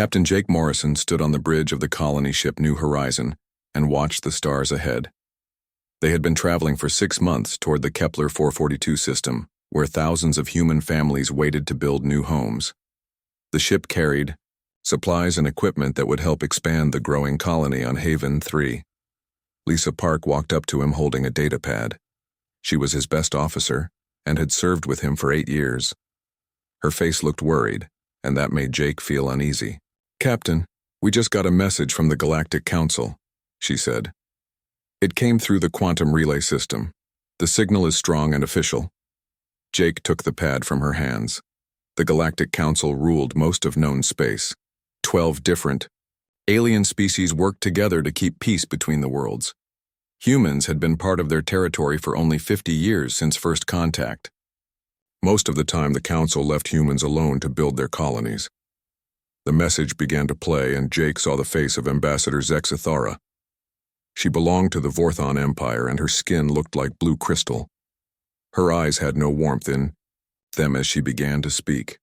Captain Jake Morrison stood on the bridge of the colony ship New Horizon and watched the stars ahead. They had been traveling for 6 months toward the Kepler 442 system, where thousands of human families waited to build new homes. The ship carried supplies and equipment that would help expand the growing colony on Haven 3. Lisa Park walked up to him holding a data pad. She was his best officer and had served with him for 8 years. Her face looked worried, and that made Jake feel uneasy. "Captain, we just got a message from the Galactic Council," she said. "It came through the quantum relay system. The signal is strong and official." Jake took the pad from her hands. The Galactic Council ruled most of known space. 12 different alien species worked together to keep peace between the worlds. Humans had been part of their territory for only 50 years since first contact. Most of the time, the Council left humans alone to build their colonies. The message began to play, and Jake saw the face of Ambassador Zexithara. She belonged to the Vorthon Empire, and her skin looked like blue crystal. Her eyes had no warmth in them as she began to speak.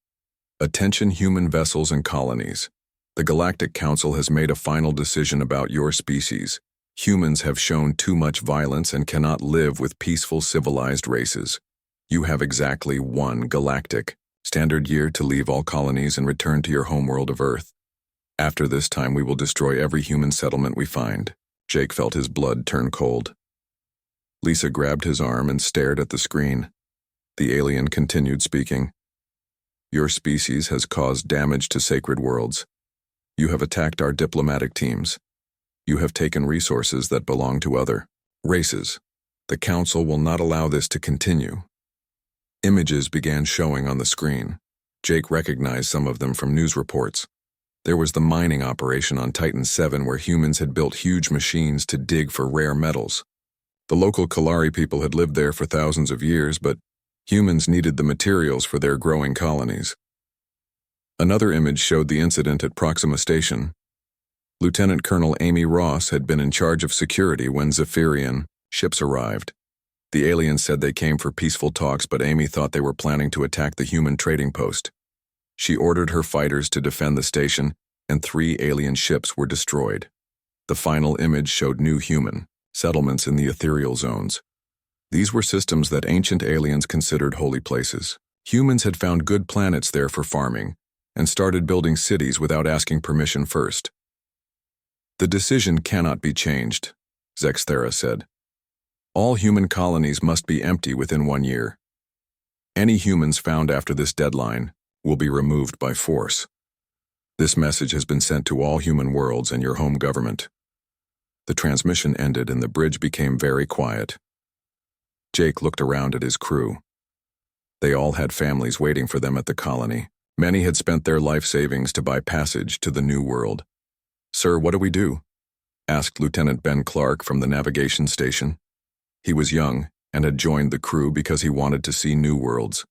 "Attention, human vessels and colonies. The Galactic Council has made a final decision about your species. Humans have shown too much violence and cannot live with peaceful civilized races. You have exactly 1 galactic standard year to leave all colonies and return to your homeworld of Earth. After this time, we will destroy every human settlement we find." Jake felt his blood turn cold. Lisa grabbed his arm and stared at the screen. The alien continued speaking. "Your species has caused damage to sacred worlds. You have attacked our diplomatic teams. You have taken resources that belong to other races. The Council will not allow this to continue." Images began showing on the screen. Jake recognized some of them from news reports. There was the mining operation on Titan 7 where humans had built huge machines to dig for rare metals. The local Kalari people had lived there for thousands of years, but humans needed the materials for their growing colonies. Another image showed the incident at Proxima Station. Lieutenant Colonel Amy Ross had been in charge of security when Zephyrian ships arrived. The aliens said they came for peaceful talks, but Amy thought they were planning to attack the human trading post. She ordered her fighters to defend the station, and 3 alien ships were destroyed. The final image showed new human settlements in the ethereal zones. These were systems that ancient aliens considered holy places. Humans had found good planets there for farming, and started building cities without asking permission first. "The decision cannot be changed," Zexithara said. "All human colonies must be empty within 1 year. Any humans found after this deadline will be removed by force. This message has been sent to all human worlds and your home government." The transmission ended and the bridge became very quiet. Jake looked around at his crew. They all had families waiting for them at the colony. Many had spent their life savings to buy passage to the new world. "Sir, what do we do?" asked Lieutenant Ben Clark from the navigation station. He was young and had joined the crew because he wanted to see new worlds.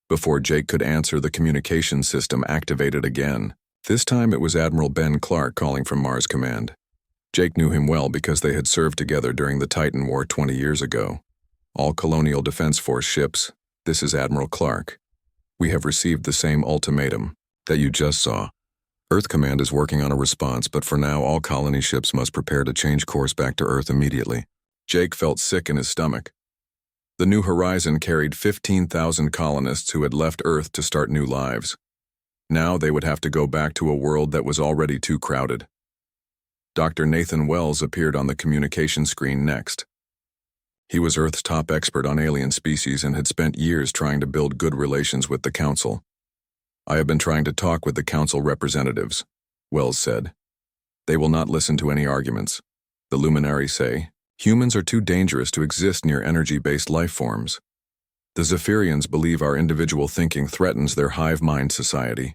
Before Jake could answer, the communication system activated again. This time it was Admiral Ben Clark calling from Mars Command. Jake knew him well because they had served together during the Titan War 20 years ago. "All Colonial Defense Force ships, this is Admiral Clark. We have received the same ultimatum that you just saw. Earth Command is working on a response, but for now all colony ships must prepare to change course back to Earth immediately." Jake felt sick in his stomach. The New Horizon carried 15,000 colonists who had left Earth to start new lives. Now they would have to go back to a world that was already too crowded. Dr. Nathan Wells appeared on the communication screen next. He was Earth's top expert on alien species and had spent years trying to build good relations with the Council. "I have been trying to talk with the Council representatives," Wells said. "They will not listen to any arguments. The luminaries say humans are too dangerous to exist near energy-based life forms. The Zephyrians believe our individual thinking threatens their hive mind society.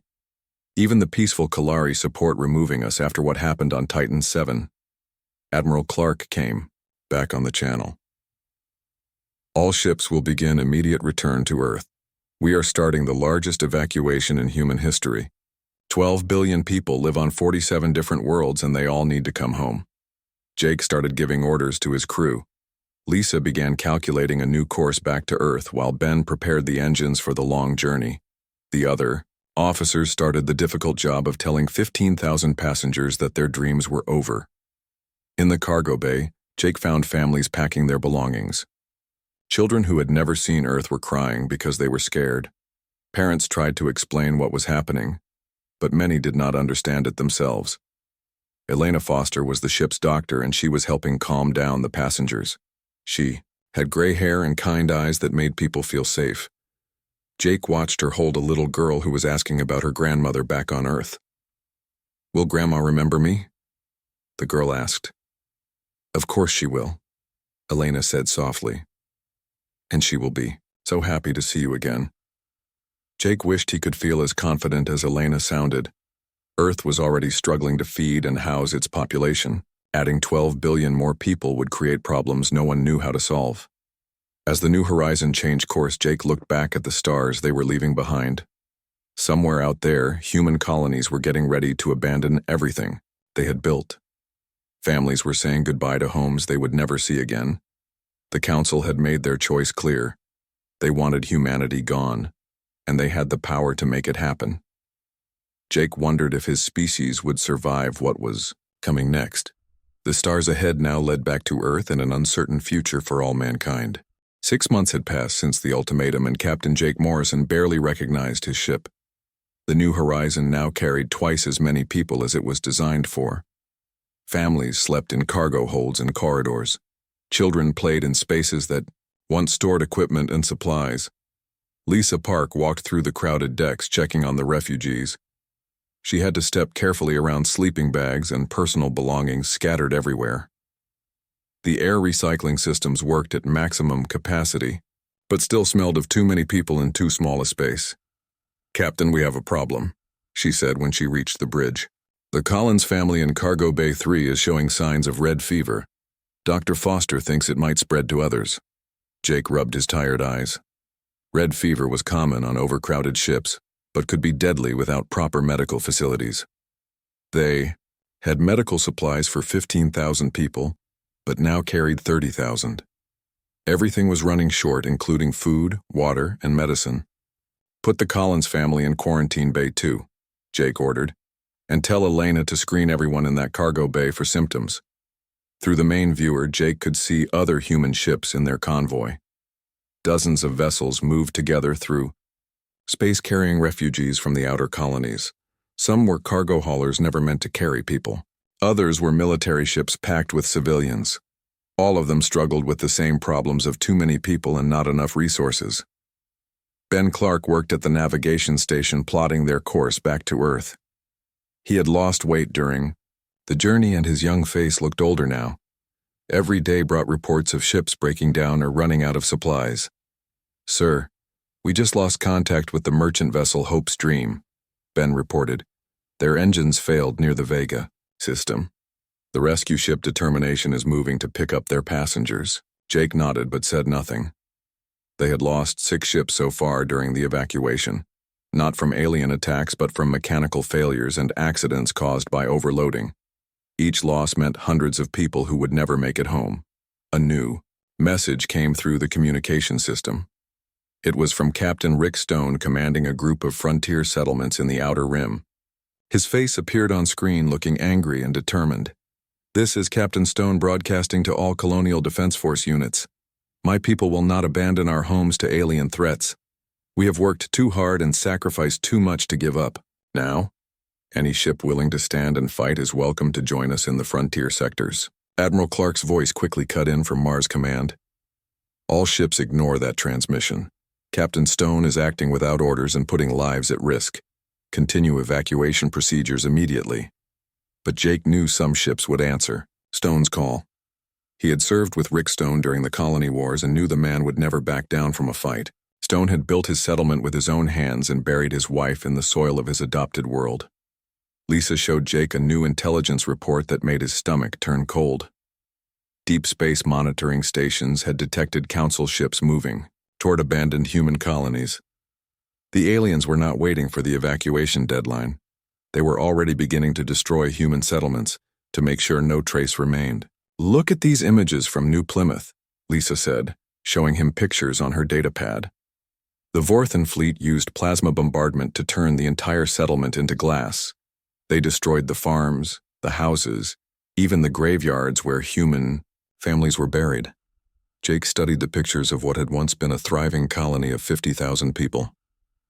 Even the peaceful Kalari support removing us after what happened on Titan 7. Admiral Clark came, back on the channel. "All ships will begin immediate return to Earth. We are starting the largest evacuation in human history. 12 billion people live on 47 different worlds and they all need to come home." Jake started giving orders to his crew. Lisa began calculating a new course back to Earth while Ben prepared the engines for the long journey. The other Officers started the difficult job of telling 15,000 passengers that their dreams were over. In the cargo bay, Jake found families packing their belongings. Children who had never seen Earth were crying because they were scared. Parents tried to explain what was happening, but many did not understand it themselves. Elena Foster was the ship's doctor, and she was helping calm down the passengers. She had gray hair and kind eyes that made people feel safe. Jake watched her hold a little girl who was asking about her grandmother back on Earth. "Will Grandma remember me?" the girl asked. "Of course she will," Elena said softly. "And she will be so happy to see you again." Jake wished he could feel as confident as Elena sounded. Earth was already struggling to feed and house its population. Adding 12 billion more people would create problems no one knew how to solve. As the New Horizon changed course, Jake looked back at the stars they were leaving behind. Somewhere out there, human colonies were getting ready to abandon everything they had built. Families were saying goodbye to homes they would never see again. The Council had made their choice clear. They wanted humanity gone, and they had the power to make it happen. Jake wondered if his species would survive what was coming next. The stars ahead now led back to Earth and an uncertain future for all mankind. 6 months had passed since the ultimatum, and Captain Jake Morrison barely recognized his ship. The New Horizon now carried twice as many people as it was designed for. Families slept in cargo holds and corridors. Children played in spaces that once stored equipment and supplies. Lisa Park walked through the crowded decks checking on the refugees. She had to step carefully around sleeping bags and personal belongings scattered everywhere. The air recycling systems worked at maximum capacity, but still smelled of too many people in too small a space. "Captain, we have a problem," she said when she reached the bridge. "The Collins family in Cargo Bay 3 is showing signs of red fever. Dr. Foster thinks it might spread to others." Jake rubbed his tired eyes. Red fever was common on overcrowded ships, but could be deadly without proper medical facilities. They had medical supplies for 15,000 people, but now carried 30,000. Everything was running short, including food, water, and medicine. "Put the Collins family in quarantine bay 2, Jake ordered, "and tell Elena to screen everyone in that cargo bay for symptoms." Through the main viewer, Jake could see other human ships in their convoy. Dozens of vessels moved together through space carrying refugees from the outer colonies. Some were cargo haulers never meant to carry people. Others were military ships packed with civilians. All of them struggled with the same problems of too many people and not enough resources. Ben Clark worked at the navigation station plotting their course back to Earth. He had lost weight during the journey, and his young face looked older now. Every day brought reports of ships breaking down or running out of supplies. "Sir, we just lost contact with the merchant vessel Hope's Dream," Ben reported. "Their engines failed near the Vega system. The rescue ship Determination is moving to pick up their passengers." Jake nodded but said nothing. They had lost 6 ships so far during the evacuation, not from alien attacks but from mechanical failures and accidents caused by overloading. Each loss meant hundreds of people who would never make it home. A new message came through the communication system. It was from Captain Rick Stone, commanding a group of frontier settlements in the Outer Rim. His face appeared on screen, looking angry and determined. "This is Captain Stone broadcasting to all Colonial Defense Force units. My people will not abandon our homes to alien threats. We have worked too hard and sacrificed too much to give up. Now, any ship willing to stand and fight is welcome to join us in the frontier sectors." Admiral Clark's voice quickly cut in from Mars Command. "All ships ignore that transmission. Captain Stone is acting without orders and putting lives at risk. Continue evacuation procedures immediately." But Jake knew some ships would answer Stone's call. He had served with Rick Stone during the colony wars and knew the man would never back down from a fight. Stone had built his settlement with his own hands and buried his wife in the soil of his adopted world. Lisa showed Jake a new intelligence report that made his stomach turn cold. Deep space monitoring stations had detected Council ships moving toward abandoned human colonies. The aliens were not waiting for the evacuation deadline. They were already beginning to destroy human settlements to make sure no trace remained. "Look at these images from New Plymouth," Lisa said, showing him pictures on her datapad. The Vorthan fleet used plasma bombardment to turn the entire settlement into glass. They destroyed the farms, the houses, even the graveyards where human families were buried. Jake studied the pictures of what had once been a thriving colony of 50,000 people.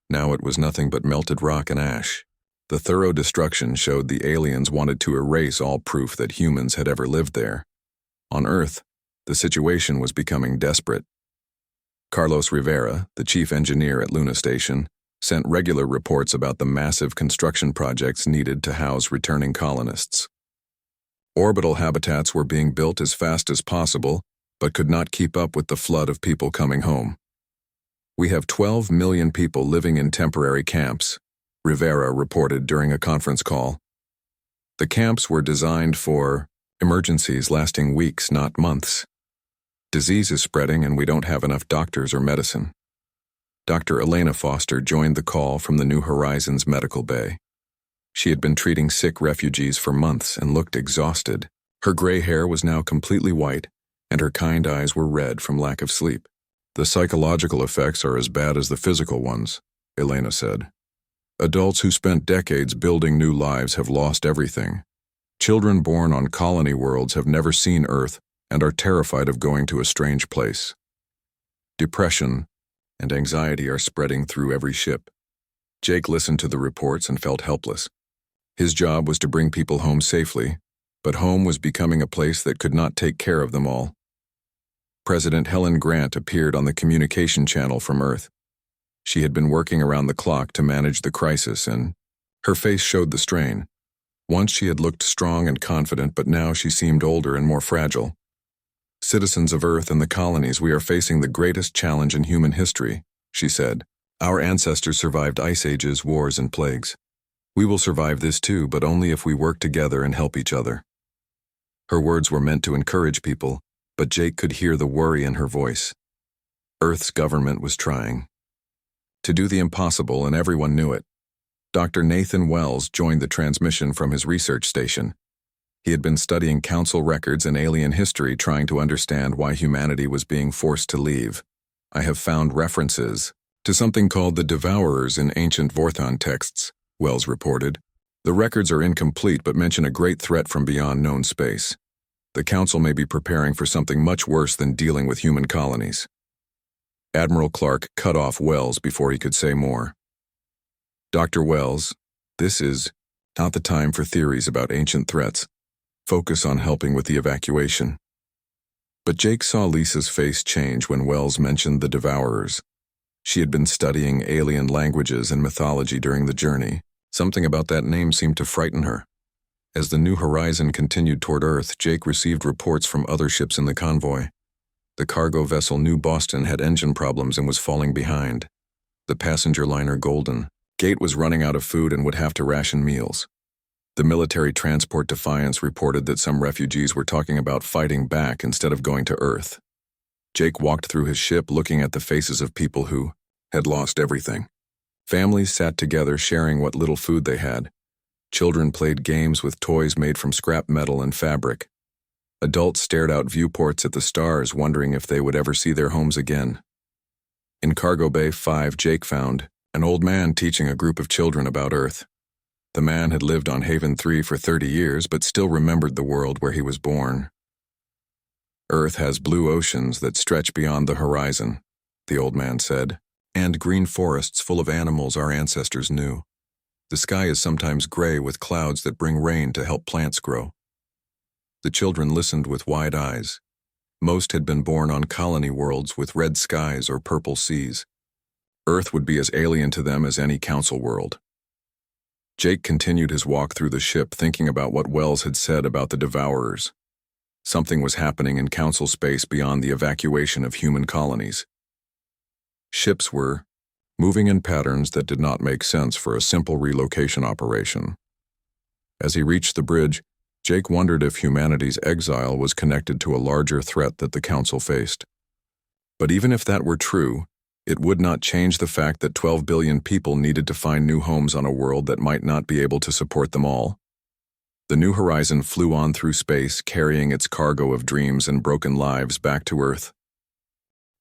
Now it was nothing but melted rock and ash. The thorough destruction showed the aliens wanted to erase all proof that humans had ever lived there. On Earth, the situation was becoming desperate. Carlos Rivera, the chief engineer at Luna Station, sent regular reports about the massive construction projects needed to house returning colonists. Orbital habitats were being built as fast as possible, but could not keep up with the flood of people coming home. "We have 12 million people living in temporary camps," Rivera reported during a conference call. The camps were designed for emergencies lasting weeks, not months. Disease is spreading and we don't have enough doctors or medicine. Dr. Elena Foster joined the call from the New Horizons medical bay. She had been treating sick refugees for months and looked exhausted. Her gray hair was now completely white, and her kind eyes were red from lack of sleep. "The psychological effects are as bad as the physical ones," Elena said. "Adults who spent decades building new lives have lost everything. Children born on colony worlds have never seen Earth and are terrified of going to a strange place. Depression and anxiety are spreading through every ship." Jake listened to the reports and felt helpless. His job was to bring people home safely, but home was becoming a place that could not take care of them all. President Helen Grant appeared on the communication channel from Earth. She had been working around the clock to manage the crisis, and her face showed the strain. Once she had looked strong and confident, but now she seemed older and more fragile. "Citizens of Earth and the colonies, we are facing the greatest challenge in human history," she said. "Our ancestors survived ice ages, wars, and plagues. We will survive this too, but only if we work together and help each other." Her words were meant to encourage people, but Jake could hear the worry in her voice. Earth's government was trying to do the impossible, and everyone knew it. Dr. Nathan Wells joined the transmission from his research station. He had been studying council records and alien history, trying to understand why humanity was being forced to leave. "I have found references to something called the Devourers in ancient Vorthan texts," Wells reported. "The records are incomplete but mention a great threat from beyond known space. The council may be preparing for something much worse than dealing with human colonies." Admiral Clark cut off Wells before he could say more. "Dr. Wells, this is not the time for theories about ancient threats. Focus on helping with the evacuation." But Jake saw Lisa's face change when Wells mentioned the Devourers. She had been studying alien languages and mythology during the journey. Something about that name seemed to frighten her. As the New Horizon continued toward Earth, Jake received reports from other ships in the convoy. The cargo vessel New Boston had engine problems and was falling behind. The passenger liner Golden Gate was running out of food and would have to ration meals. The military transport Defiance reported that some refugees were talking about fighting back instead of going to Earth. Jake walked through his ship looking at the faces of people who had lost everything. Families sat together sharing what little food they had. Children played games with toys made from scrap metal and fabric. Adults stared out viewports at the stars, wondering if they would ever see their homes again. In Cargo Bay 5, Jake found an old man teaching a group of children about Earth. The man had lived on Haven 3 for 30 years, but still remembered the world where he was born. "Earth has blue oceans that stretch beyond the horizon," the old man said, "and green forests full of animals our ancestors knew. The sky is sometimes gray with clouds that bring rain to help plants grow." The children listened with wide eyes. Most had been born on colony worlds with red skies or purple seas. Earth would be as alien to them as any council world. Jake continued his walk through the ship, thinking about what Wells had said about the Devourers. Something was happening in council space beyond the evacuation of human colonies. Ships were moving in patterns that did not make sense for a simple relocation operation. As he reached the bridge, Jake wondered if humanity's exile was connected to a larger threat that the council faced. But even if that were true, it would not change the fact that 12 billion people needed to find new homes on a world that might not be able to support them all. The New Horizon flew on through space, carrying its cargo of dreams and broken lives back to Earth.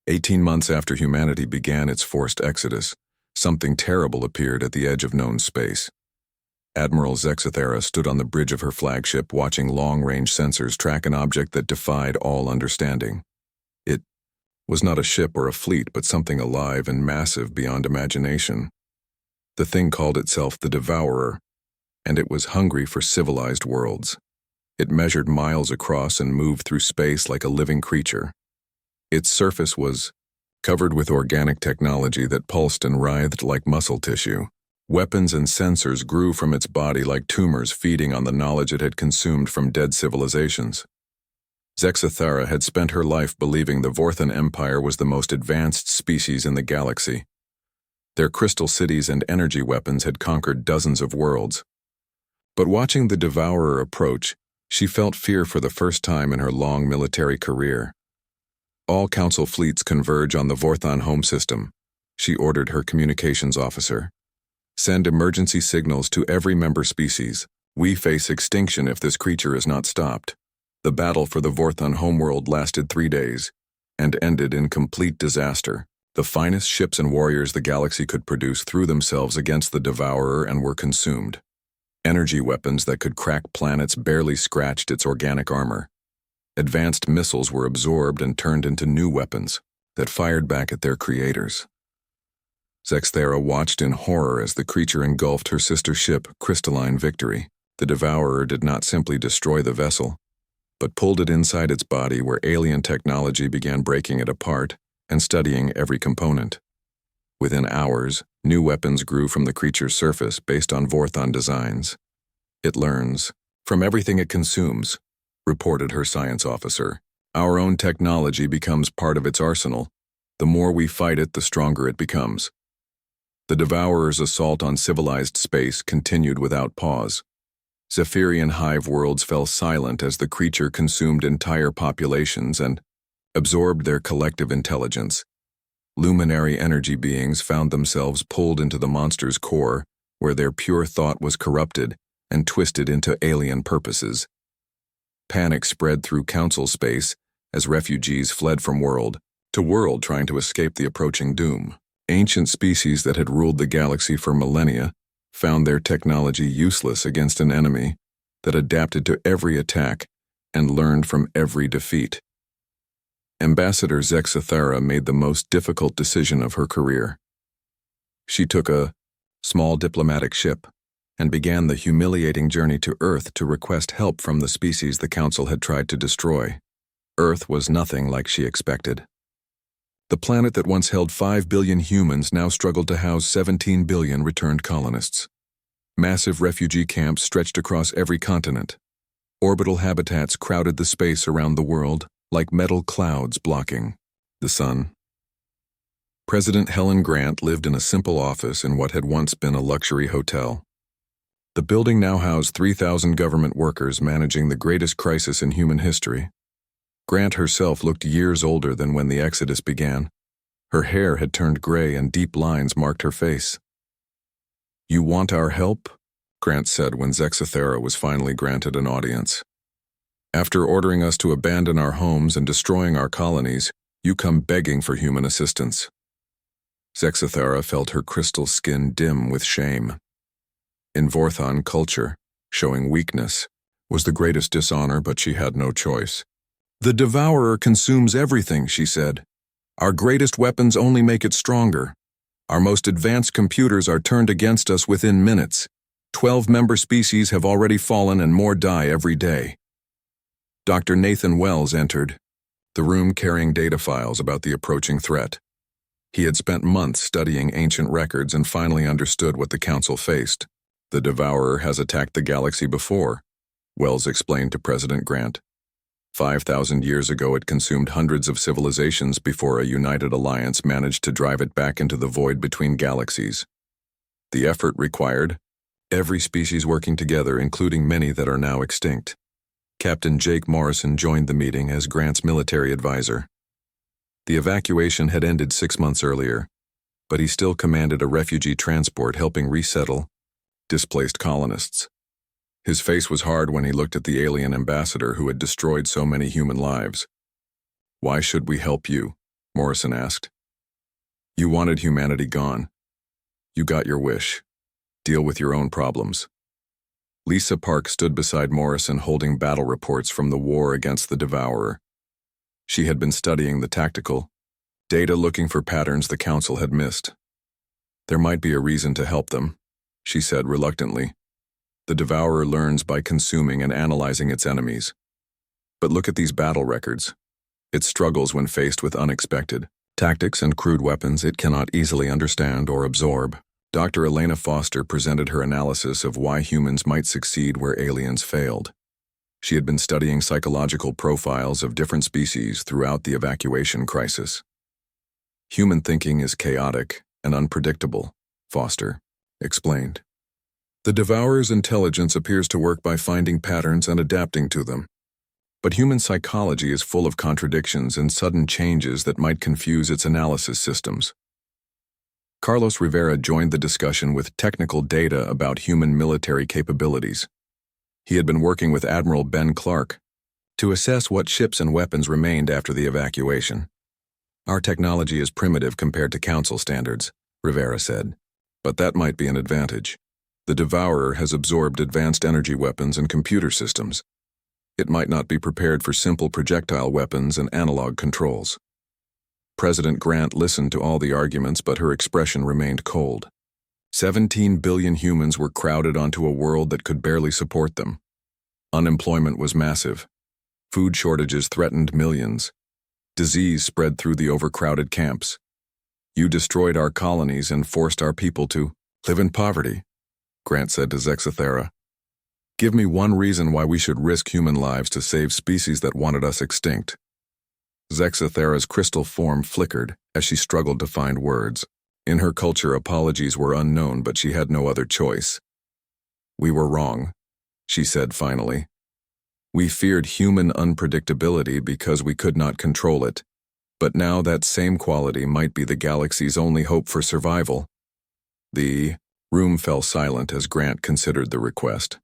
18 months after humanity began its forced exodus, something terrible appeared at the edge of known space. Admiral Zexathera stood on the bridge of her flagship watching long-range sensors track an object that defied all understanding. It was not a ship or a fleet, but something alive and massive beyond imagination. The thing called itself the Devourer, and it was hungry for civilized worlds. It measured miles across and moved through space like a living creature. Its surface was covered with organic technology that pulsed and writhed like muscle tissue. Weapons and sensors grew from its body like tumors feeding on the knowledge it had consumed from dead civilizations. Zexathera had spent her life believing the Vorthan Empire was the most advanced species in the galaxy. Their crystal cities and energy weapons had conquered dozens of worlds. But watching the Devourer approach, she felt fear for the first time in her long military career. All Council fleets converge on the Vorthan home system, she ordered her communications officer. Send emergency signals to every member species. We face extinction if this creature is not stopped. The battle for the Vorthan homeworld lasted 3 days and ended in complete disaster. The finest ships and warriors the galaxy could produce threw themselves against the Devourer and were consumed. Energy weapons that could crack planets barely scratched its organic armor. Advanced missiles were absorbed and turned into new weapons that fired back at their creators. Zexathera watched in horror as the creature engulfed her sister ship, Crystalline Victory. The Devourer did not simply destroy the vessel, but pulled it inside its body where alien technology began breaking it apart and studying every component. Within hours, new weapons grew from the creature's surface based on Vorthan designs. It learns from everything it consumes, reported her science officer. Our own technology becomes part of its arsenal. The more we fight it, the stronger it becomes. The Devourer's assault on civilized space continued without pause. Zephyrian hive worlds fell silent as the creature consumed entire populations and absorbed their collective intelligence. Luminary energy beings found themselves pulled into the monster's core, where their pure thought was corrupted and twisted into alien purposes. Panic spread through Council space as refugees fled from world to world trying to escape the approaching doom. Ancient species that had ruled the galaxy for millennia found their technology useless against an enemy that adapted to every attack and learned from every defeat. Ambassador Zexathera made the most difficult decision of her career. She took a small diplomatic ship and began the humiliating journey to Earth to request help from the species the Council had tried to destroy. Earth was nothing like she expected. The planet that once held 5 billion humans now struggled to house 17 billion returned colonists. Massive refugee camps stretched across every continent. Orbital habitats crowded the space around the world, like metal clouds blocking the sun. President Helen Grant lived in a simple office in what had once been a luxury hotel. The building now housed 3,000 government workers managing the greatest crisis in human history. Grant herself looked years older than when the exodus began. Her hair had turned gray and deep lines marked her face. "You want our help?" Grant said when Zexathera was finally granted an audience. "After ordering us to abandon our homes and destroying our colonies, you come begging for human assistance." Zexathera felt her crystal skin dim with shame. In Vorthan culture, showing weakness was the greatest dishonor, but she had no choice. "The Devourer consumes everything," she said. "Our greatest weapons only make it stronger. Our most advanced computers are turned against us within minutes. 12 member species have already fallen and more die every day." Dr. Nathan Wells entered, the room carrying data files about the approaching threat. He had spent months studying ancient records and finally understood what the Council faced. "The Devourer has attacked the galaxy before," Wells explained to President Grant. 5,000 years ago it consumed hundreds of civilizations before a united alliance managed to drive it back into the void between galaxies. The effort required every species working together, including many that are now extinct. Captain Jake Morrison joined the meeting as Grant's military advisor. The evacuation had ended 6 months earlier, but he still commanded a refugee transport helping resettle displaced colonists. His face was hard when he looked at the alien ambassador who had destroyed so many human lives. "Why should we help you?" Morrison asked. You wanted humanity gone. You got your wish. Deal with your own problems. Lisa Park stood beside Morrison holding battle reports from the war against the Devourer. She had been studying the tactical data looking for patterns the Council had missed. There might be a reason to help them, she said reluctantly. The Devourer learns by consuming and analyzing its enemies. But look at these battle records. It struggles when faced with unexpected tactics and crude weapons it cannot easily understand or absorb. Dr. Elena Foster presented her analysis of why humans might succeed where aliens failed. She had been studying psychological profiles of different species throughout the evacuation crisis. Human thinking is chaotic and unpredictable, Foster explained. The Devourer's intelligence appears to work by finding patterns and adapting to them. But human psychology is full of contradictions and sudden changes that might confuse its analysis systems. Carlos Rivera joined the discussion with technical data about human military capabilities. He had been working with Admiral Ben Clark to assess what ships and weapons remained after the evacuation. Our technology is primitive compared to Council standards, Rivera said, but that might be an advantage. The Devourer has absorbed advanced energy weapons and computer systems. It might not be prepared for simple projectile weapons and analog controls. President Grant listened to all the arguments, but her expression remained cold. 17 billion humans were crowded onto a world that could barely support them. Unemployment was massive. Food shortages threatened millions. Disease spread through the overcrowded camps. You destroyed our colonies and forced our people to live in poverty, Grant said to Zexathera. Give me one reason why we should risk human lives to save species that wanted us extinct. Zexathera's crystal form flickered as she struggled to find words. In her culture, apologies were unknown, but she had no other choice. We were wrong, she said finally. We feared human unpredictability because we could not control it. But now that same quality might be the galaxy's only hope for survival. The room fell silent as Grant considered the request.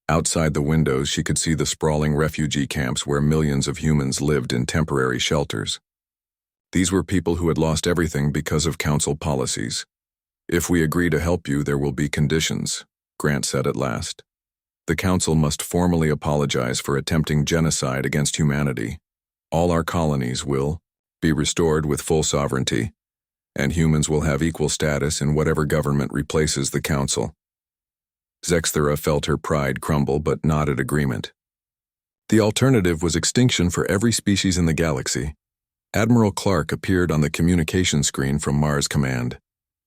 Outside the windows, she could see the sprawling refugee camps where millions of humans lived in temporary shelters. These were people who had lost everything because of Council policies. If we agree to help you, there will be conditions, Grant said at last. The Council must formally apologize for attempting genocide against humanity. All our colonies will be restored with full sovereignty, and humans will have equal status in whatever government replaces the Council. Zexthera felt her pride crumble but nodded agreement. The alternative was extinction for every species in the galaxy. Admiral Clark appeared on the communication screen from Mars Command.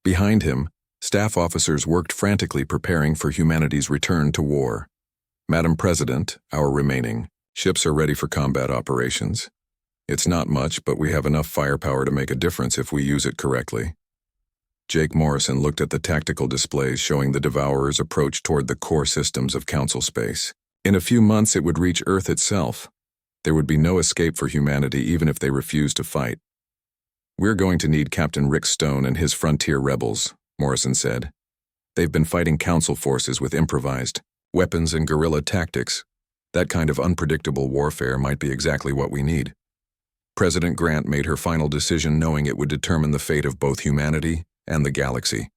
Behind him, staff officers worked frantically preparing for humanity's return to war. Madam President, our remaining ships are ready for combat operations. It's not much, but we have enough firepower to make a difference if we use it correctly. Jake Morrison looked at the tactical displays showing the Devourer's approach toward the core systems of Council space. In a few months, it would reach Earth itself. There would be no escape for humanity even if they refused to fight. We're going to need Captain Rick Stone and his frontier rebels, Morrison said. They've been fighting Council forces with improvised weapons and guerrilla tactics. That kind of unpredictable warfare might be exactly what we need. President Grant made her final decision knowing it would determine the fate of both humanity and the galaxy.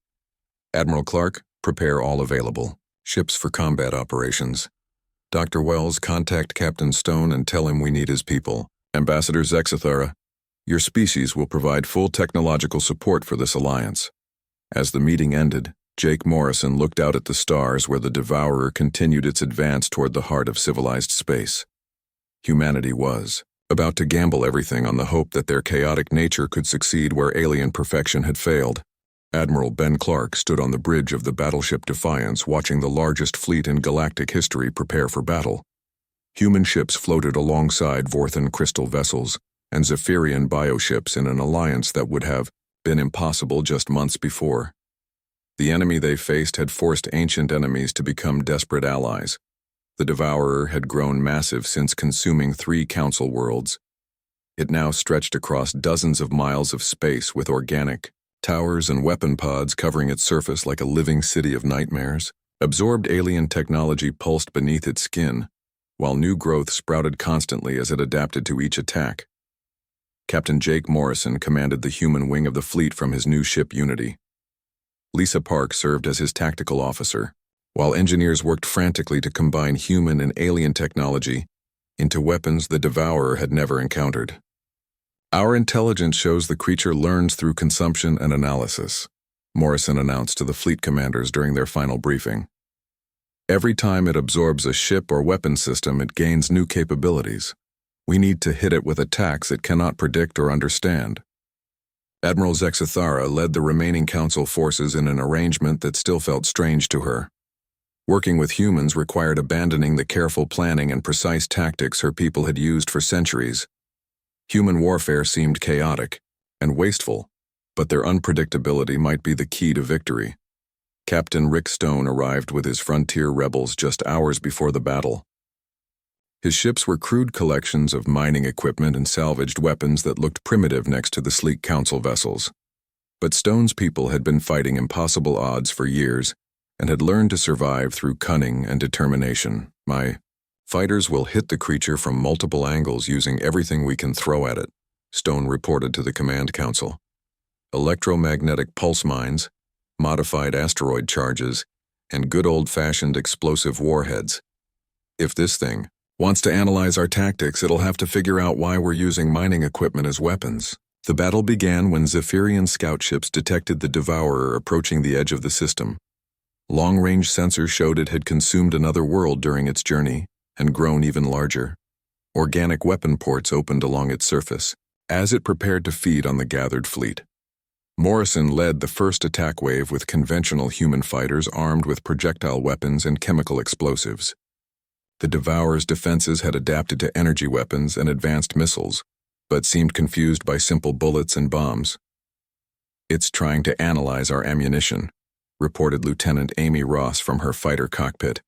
Admiral Clark, prepare all available ships for combat operations. Dr. Wells, contact Captain Stone and tell him we need his people. Ambassador Zexathera, your species will provide full technological support for this alliance. As the meeting ended, Jake Morrison looked out at the stars where the Devourer continued its advance toward the heart of civilized space. Humanity was about to gamble everything on the hope that their chaotic nature could succeed where alien perfection had failed. Admiral Ben Clark stood on the bridge of the battleship Defiance watching the largest fleet in galactic history prepare for battle. Human ships floated alongside Vorthan crystal vessels and Zephyrian bioships in an alliance that would have been impossible just months before. The enemy they faced had forced ancient enemies to become desperate allies. The Devourer had grown massive since consuming 3 Council worlds. It now stretched across dozens of miles of space with organic towers and weapon pods covering its surface like a living city of nightmares. Absorbed alien technology pulsed beneath its skin, while new growth sprouted constantly as it adapted to each attack. Captain Jake Morrison commanded the human wing of the fleet from his new ship Unity. Lisa Park served as his tactical officer, while engineers worked frantically to combine human and alien technology into weapons the Devourer had never encountered. "Our intelligence shows the creature learns through consumption and analysis," Morrison announced to the fleet commanders during their final briefing. "Every time it absorbs a ship or weapon system, it gains new capabilities. We need to hit it with attacks it cannot predict or understand." Admiral Zexathara led the remaining Council forces in an arrangement that still felt strange to her. Working with humans required abandoning the careful planning and precise tactics her people had used for centuries. Human warfare seemed chaotic and wasteful, but their unpredictability might be the key to victory. Captain Rick Stone arrived with his frontier rebels just hours before the battle. His ships were crude collections of mining equipment and salvaged weapons that looked primitive next to the sleek Council vessels. But Stone's people had been fighting impossible odds for years and had learned to survive through cunning and determination. "My fighters will hit the creature from multiple angles using everything we can throw at it," Stone reported to the Command Council. "Electromagnetic pulse mines, modified asteroid charges, and good old-fashioned explosive warheads. If this thing wants to analyze our tactics, it'll have to figure out why we're using mining equipment as weapons." The battle began when Zephyrian scout ships detected the Devourer approaching the edge of the system. Long-range sensors showed it had consumed another world during its journey and grown even larger. Organic weapon ports opened along its surface as it prepared to feed on the gathered fleet. Morrison led the first attack wave with conventional human fighters armed with projectile weapons and chemical explosives. The Devourer's defenses had adapted to energy weapons and advanced missiles, but seemed confused by simple bullets and bombs. "It's trying to analyze our ammunition," reported Lieutenant Amy Ross from her fighter cockpit.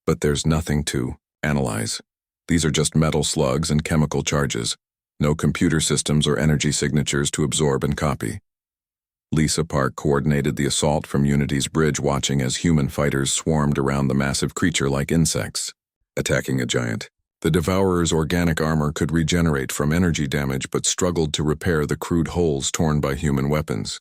"But there's nothing to analyze. These are just metal slugs and chemical charges. No computer systems or energy signatures to absorb and copy." Lisa Park coordinated the assault from Unity's bridge, watching as human fighters swarmed around the massive creature like insects, attacking a giant. The Devourer's organic armor could regenerate from energy damage but struggled to repair the crude holes torn by human weapons.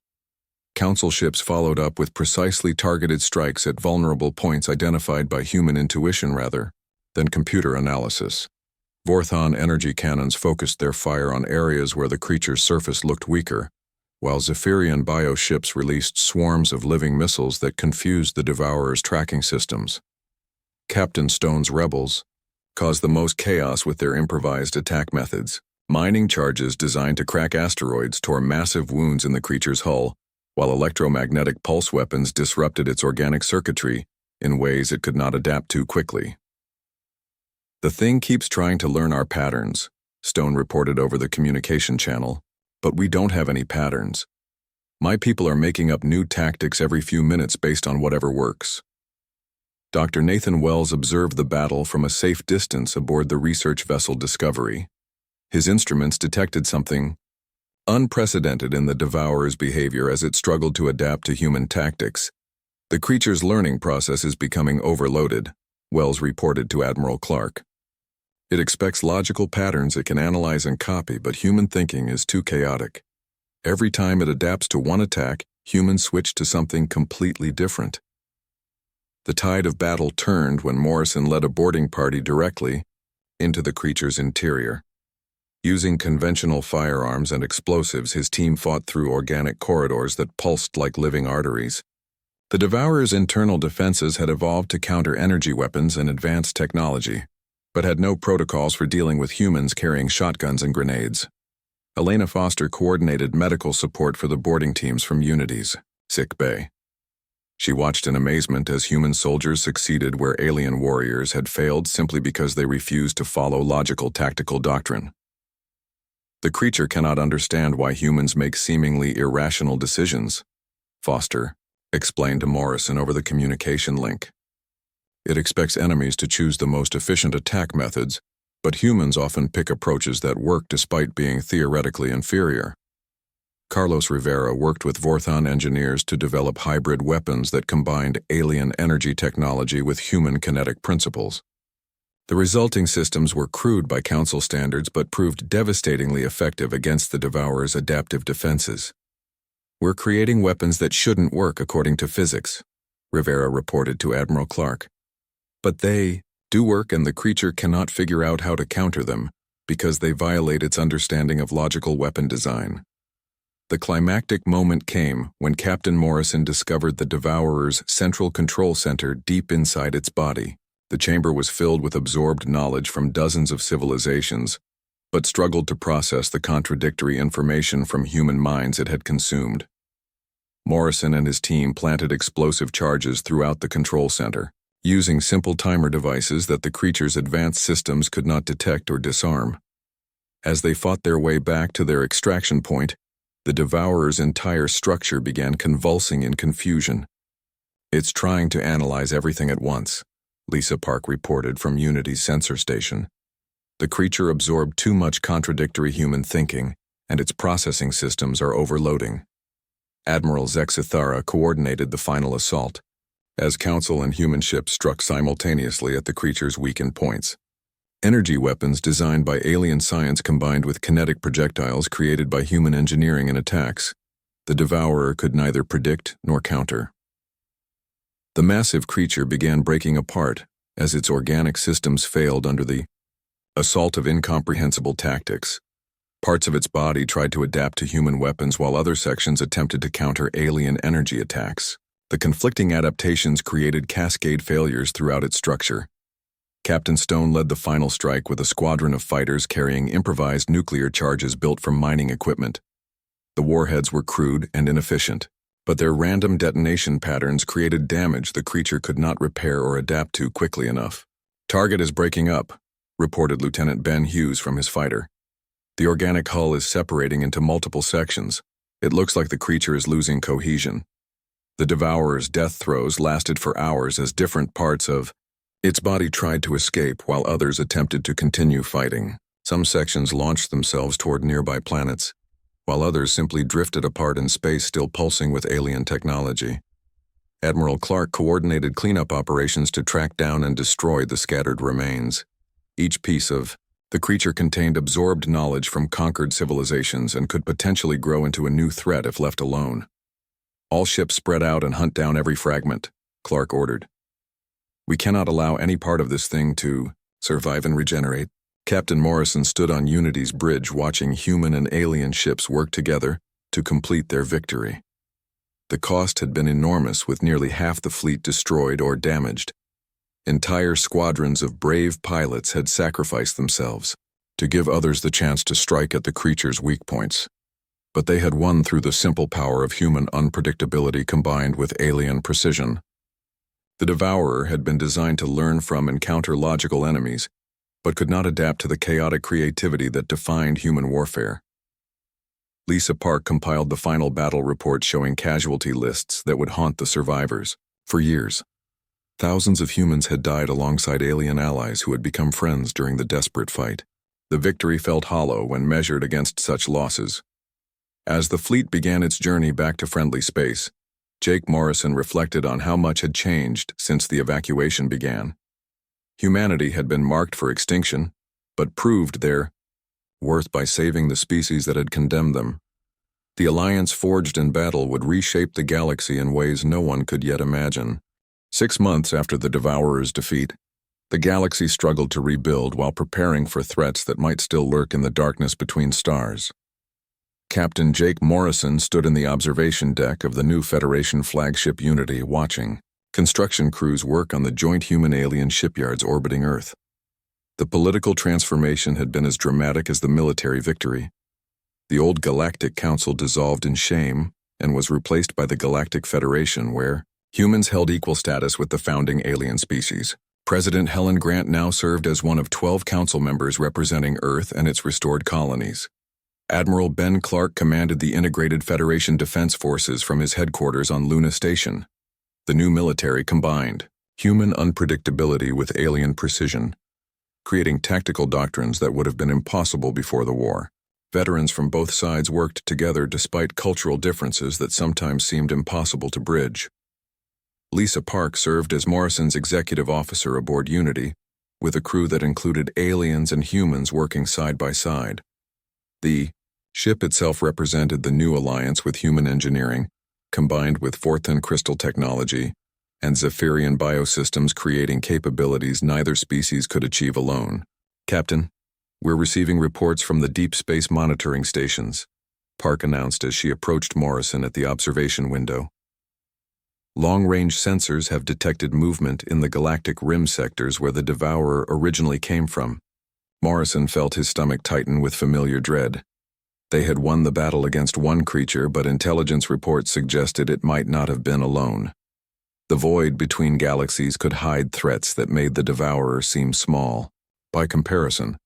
Council ships followed up with precisely targeted strikes at vulnerable points identified by human intuition rather than computer analysis. Vorthon energy cannons focused their fire on areas where the creature's surface looked weaker, while Zephyrian bioships released swarms of living missiles that confused the Devourer's tracking systems. Captain Stone's rebels caused the most chaos with their improvised attack methods. Mining charges designed to crack asteroids tore massive wounds in the creature's hull, while electromagnetic pulse weapons disrupted its organic circuitry in ways it could not adapt to quickly. "The thing keeps trying to learn our patterns," Stone reported over the communication channel, "but we don't have any patterns. My people are making up new tactics every few minutes based on whatever works." Dr. Nathan Wells observed the battle from a safe distance aboard the research vessel Discovery. His instruments detected something unprecedented in the Devourer's behavior as it struggled to adapt to human tactics. "The creature's learning process is becoming overloaded," Wells reported to Admiral Clark. "It expects logical patterns it can analyze and copy, but human thinking is too chaotic. Every time it adapts to one attack, humans switch to something completely different." The tide of battle turned when Morrison led a boarding party directly into the creature's interior. Using conventional firearms and explosives, his team fought through organic corridors that pulsed like living arteries. The Devourer's internal defenses had evolved to counter energy weapons and advanced technology, but had no protocols for dealing with humans carrying shotguns and grenades. Elena Foster coordinated medical support for the boarding teams from Unity's sick bay. She watched in amazement as human soldiers succeeded where alien warriors had failed simply because they refused to follow logical tactical doctrine. "The creature cannot understand why humans make seemingly irrational decisions," Foster explained to Morrison over the communication link. "It expects enemies to choose the most efficient attack methods, but humans often pick approaches that work despite being theoretically inferior." Carlos Rivera worked with Vorthon engineers to develop hybrid weapons that combined alien energy technology with human kinetic principles. The resulting systems were crude by Council standards but proved devastatingly effective against the Devourer's adaptive defenses. "We're creating weapons that shouldn't work according to physics," Rivera reported to Admiral Clark. "But they do work, and the creature cannot figure out how to counter them because they violate its understanding of logical weapon design." The climactic moment came when Captain Morrison discovered the Devourer's central control center deep inside its body. The chamber was filled with absorbed knowledge from dozens of civilizations, but struggled to process the contradictory information from human minds it had consumed. Morrison and his team planted explosive charges throughout the control center, using simple timer devices that the creature's advanced systems could not detect or disarm. As they fought their way back to their extraction point, the Devourer's entire structure began convulsing in confusion. "It's trying to analyze everything at once," Lisa Park reported from Unity's sensor station. "The creature absorbed too much contradictory human thinking, and its processing systems are overloading." Admiral Zexithara coordinated the final assault, as Council and human ships struck simultaneously at the creature's weakened points. Energy weapons designed by alien science combined with kinetic projectiles created by human engineering and attacks. The Devourer could neither predict nor counter. The massive creature began breaking apart as its organic systems failed under the assault of incomprehensible tactics. Parts of its body tried to adapt to human weapons while other sections attempted to counter alien energy attacks. The conflicting adaptations created cascade failures throughout its structure. Captain Stone led the final strike with a squadron of fighters carrying improvised nuclear charges built from mining equipment. The warheads were crude and inefficient, but their random detonation patterns created damage the creature could not repair or adapt to quickly enough. "Target is breaking up," reported Lieutenant Ben Hughes from his fighter. "The organic hull is separating into multiple sections. It looks like the creature is losing cohesion." The Devourer's death throes lasted for hours as different parts of its body tried to escape while others attempted to continue fighting. Some sections launched themselves toward nearby planets, while others simply drifted apart in space, still pulsing with alien technology. Admiral Clark coordinated cleanup operations to track down and destroy the scattered remains. Each piece of the creature contained absorbed knowledge from conquered civilizations and could potentially grow into a new threat if left alone. "All ships spread out and hunt down every fragment," Clark ordered. "We cannot allow any part of this thing to survive and regenerate." Captain Morrison stood on Unity's bridge watching human and alien ships work together to complete their victory. The cost had been enormous, with nearly half the fleet destroyed or damaged. Entire squadrons of brave pilots had sacrificed themselves to give others the chance to strike at the creature's weak points. But they had won through the simple power of human unpredictability combined with alien precision. The Devourer had been designed to learn from and counter logical enemies, but could not adapt to the chaotic creativity that defined human warfare. Lisa Park compiled the final battle report showing casualty lists that would haunt the survivors for years. Thousands of humans had died alongside alien allies who had become friends during the desperate fight. The victory felt hollow when measured against such losses. As the fleet began its journey back to friendly space, Jake Morrison reflected on how much had changed since the evacuation began. Humanity had been marked for extinction, but proved their worth by saving the species that had condemned them. The alliance forged in battle would reshape the galaxy in ways no one could yet imagine. 6 months after the Devourer's defeat, the galaxy struggled to rebuild while preparing for threats that might still lurk in the darkness between stars. Captain Jake Morrison stood in the observation deck of the new Federation flagship Unity, watching construction crews work on the joint human-alien shipyards orbiting Earth. The political transformation had been as dramatic as the military victory. The old Galactic Council dissolved in shame and was replaced by the Galactic Federation, where humans held equal status with the founding alien species. President Helen Grant now served as one of 12 council members representing Earth and its restored colonies. Admiral Ben Clark commanded the Integrated Federation Defense Forces from his headquarters on Luna Station. The new military combined human unpredictability with alien precision, creating tactical doctrines that would have been impossible before the war. Veterans from both sides worked together despite cultural differences that sometimes seemed impossible to bridge. Lisa Park served as Morrison's executive officer aboard Unity, with a crew that included aliens and humans working side by side. The ship itself represented the new alliance with human engineering, combined with Forthan crystal technology, and Zephyrian biosystems creating capabilities neither species could achieve alone. "Captain, we're receiving reports from the deep space monitoring stations," Park announced as she approached Morrison at the observation window. "Long-range sensors have detected movement in the galactic rim sectors where the Devourer originally came from." Morrison felt his stomach tighten with familiar dread. They had won the battle against one creature, but intelligence reports suggested it might not have been alone. The void between galaxies could hide threats that made the Devourer seem small. By comparison,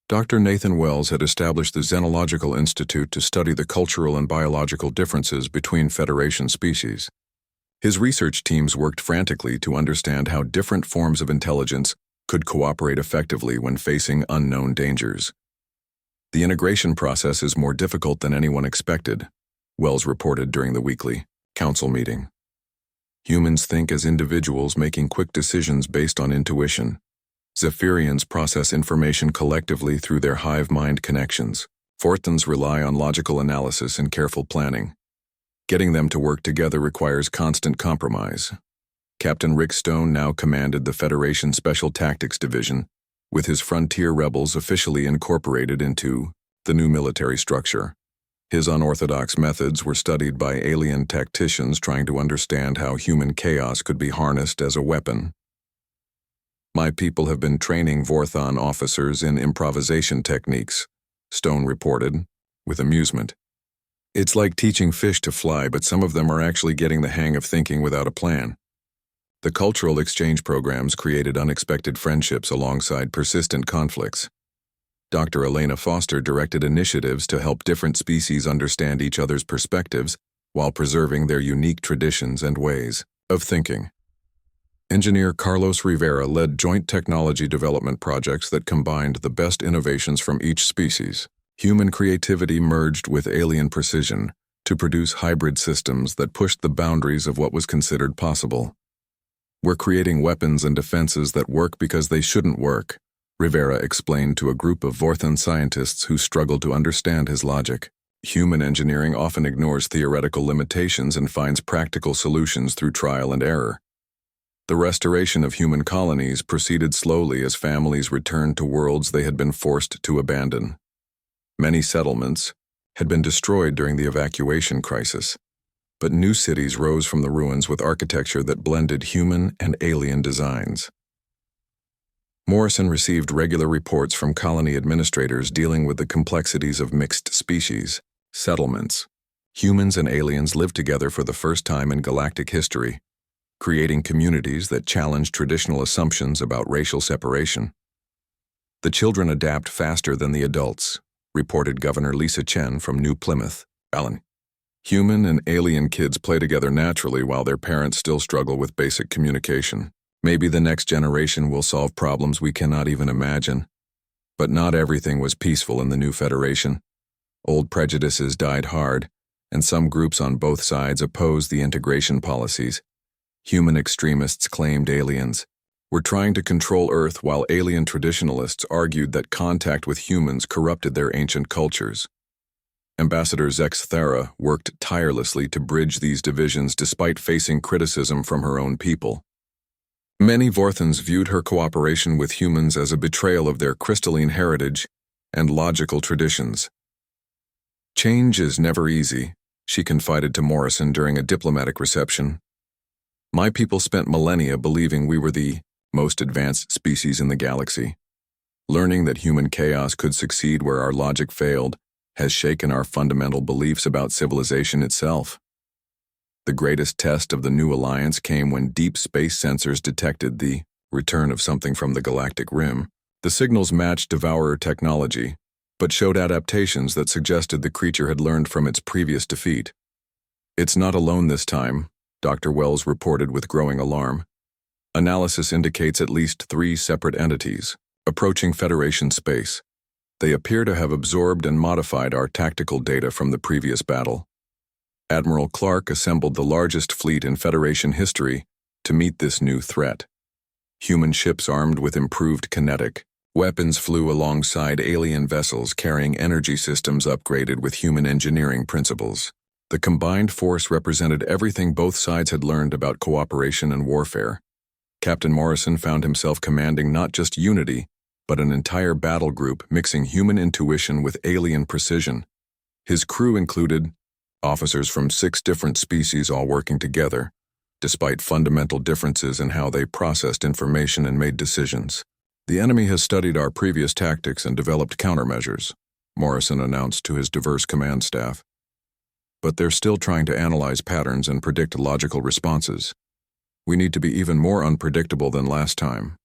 Dr. Nathan Wells had established the Xenological Institute to study the cultural and biological differences between Federation species. His research teams worked frantically to understand how different forms of intelligence could cooperate effectively when facing unknown dangers. "The integration process is more difficult than anyone expected," Wells reported during the weekly council meeting. "Humans think as individuals making quick decisions based on intuition. Zephyrians process information collectively through their hive mind connections. Forthans rely on logical analysis and careful planning. Getting them to work together requires constant compromise." Captain Rick Stone now commanded the Federation Special Tactics Division, with his frontier rebels officially incorporated into the new military structure. His unorthodox methods were studied by alien tacticians trying to understand how human chaos could be harnessed as a weapon. "My people have been training Vorthon officers in improvisation techniques," Stone reported, with amusement. "It's like teaching fish to fly, but some of them are actually getting the hang of thinking without a plan." The cultural exchange programs created unexpected friendships alongside persistent conflicts. Dr. Elena Foster directed initiatives to help different species understand each other's perspectives while preserving their unique traditions and ways of thinking. Engineer Carlos Rivera led joint technology development projects that combined the best innovations from each species. Human creativity merged with alien precision to produce hybrid systems that pushed the boundaries of what was considered possible. "We're creating weapons and defenses that work because they shouldn't work," Rivera explained to a group of Vorthan scientists who struggled to understand his logic. "Human engineering often ignores theoretical limitations and finds practical solutions through trial and error." The restoration of human colonies proceeded slowly as families returned to worlds they had been forced to abandon. Many settlements had been destroyed during the evacuation crisis, but new cities rose from the ruins with architecture that blended human and alien designs. Morrison received regular reports from colony administrators dealing with the complexities of mixed species settlements. Humans and aliens lived together for the first time in galactic history, creating communities that challenge traditional assumptions about racial separation. "The children adapt faster than the adults," reported Governor Lisa Chen from New Plymouth, Allen. "Human and alien kids play together naturally while their parents still struggle with basic communication. Maybe the next generation will solve problems we cannot even imagine." But not everything was peaceful in the new Federation. Old prejudices died hard, and some groups on both sides opposed the integration policies. Human extremists claimed aliens were trying to control Earth, while alien traditionalists argued that contact with humans corrupted their ancient cultures. Ambassador Zex Thera worked tirelessly to bridge these divisions despite facing criticism from her own people. Many Vorthans viewed her cooperation with humans as a betrayal of their crystalline heritage and logical traditions. "Change is never easy," she confided to Morrison during a diplomatic reception. "My people spent millennia believing we were the most advanced species in the galaxy. Learning that human chaos could succeed where our logic failed has shaken our fundamental beliefs about civilization itself." The greatest test of the new alliance came when deep space sensors detected the return of something from the galactic rim. The signals matched Devourer technology, but showed adaptations that suggested the creature had learned from its previous defeat. "It's not alone this time," Dr. Wells reported with growing alarm. "Analysis indicates at least 3 separate entities approaching Federation space. They appear to have absorbed and modified our tactical data from the previous battle." Admiral Clark assembled the largest fleet in Federation history to meet this new threat. Human ships armed with improved kinetic weapons flew alongside alien vessels carrying energy systems upgraded with human engineering principles. The combined force represented everything both sides had learned about cooperation and warfare. Captain Morrison found himself commanding not just unity, but an entire battle group mixing human intuition with alien precision. His crew included officers from 6 different species all working together, despite fundamental differences in how they processed information and made decisions. "The enemy has studied our previous tactics and developed countermeasures," Morrison announced to his diverse command staff. "But they're still trying to analyze patterns and predict logical responses. We need to be even more unpredictable than last time."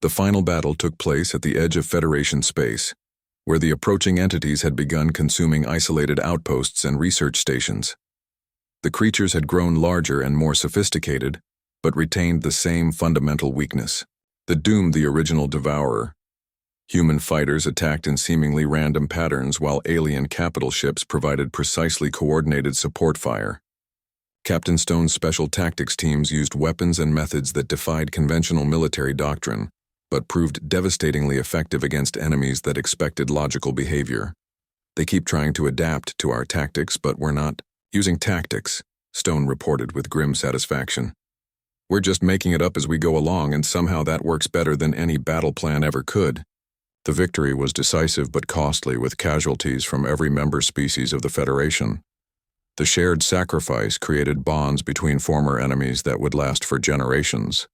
The final battle took place at the edge of Federation space, where the approaching entities had begun consuming isolated outposts and research stations. The creatures had grown larger and more sophisticated, but retained the same fundamental weakness that doomed the original devourer. Human fighters attacked in seemingly random patterns while alien capital ships provided precisely coordinated support fire. Captain Stone's special tactics teams used weapons and methods that defied conventional military doctrine, but proved devastatingly effective against enemies that expected logical behavior. "They keep trying to adapt to our tactics, but we're not using tactics," Stone reported with grim satisfaction. "We're just making it up as we go along, and somehow that works better than any battle plan ever could." The victory was decisive but costly, with casualties from every member species of the Federation. The shared sacrifice created bonds between former enemies that would last for generations.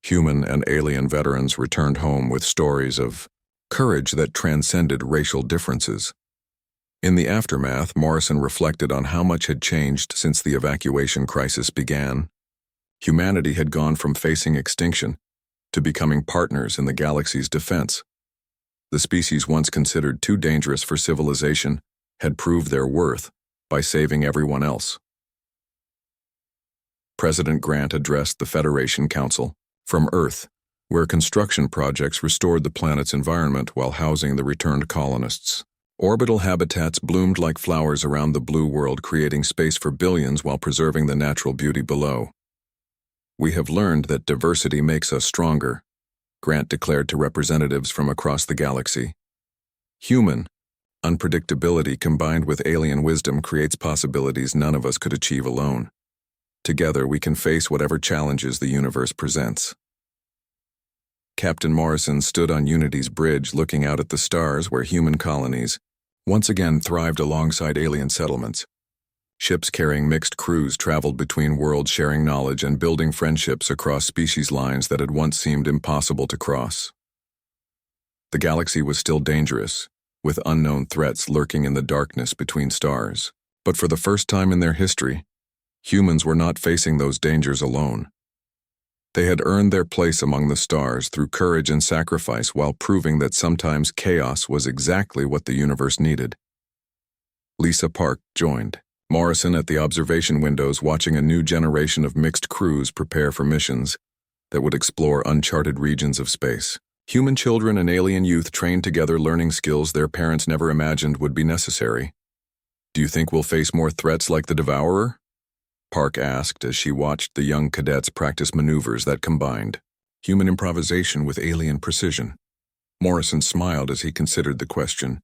Human and alien veterans returned home with stories of courage that transcended racial differences. In the aftermath, Morrison reflected on how much had changed since the evacuation crisis began. Humanity had gone from facing extinction to becoming partners in the galaxy's defense. The species once considered too dangerous for civilization had proved their worth by saving everyone else. President Grant addressed the Federation Council from Earth, where construction projects restored the planet's environment while housing the returned colonists. Orbital habitats bloomed like flowers around the blue world, creating space for billions while preserving the natural beauty below. "We have learned that diversity makes us stronger," Grant declared to representatives from across the galaxy. "Human unpredictability combined with alien wisdom creates possibilities none of us could achieve alone. Together we can face whatever challenges the universe presents." Captain Morrison stood on Unity's bridge looking out at the stars where human colonies once again thrived alongside alien settlements. Ships carrying mixed crews traveled between worlds, sharing knowledge and building friendships across species lines that had once seemed impossible to cross. The galaxy was still dangerous, with unknown threats lurking in the darkness between stars. But for the first time in their history, humans were not facing those dangers alone. They had earned their place among the stars through courage and sacrifice, while proving that sometimes chaos was exactly what the universe needed. Lisa Park joined Morrison at the observation windows, watching a new generation of mixed crews prepare for missions that would explore uncharted regions of space. Human children and alien youth trained together, learning skills their parents never imagined would be necessary. "Do you think we'll face more threats like the Devourer?" Park asked as she watched the young cadets practice maneuvers that combined human improvisation with alien precision. Morrison smiled as he considered the question.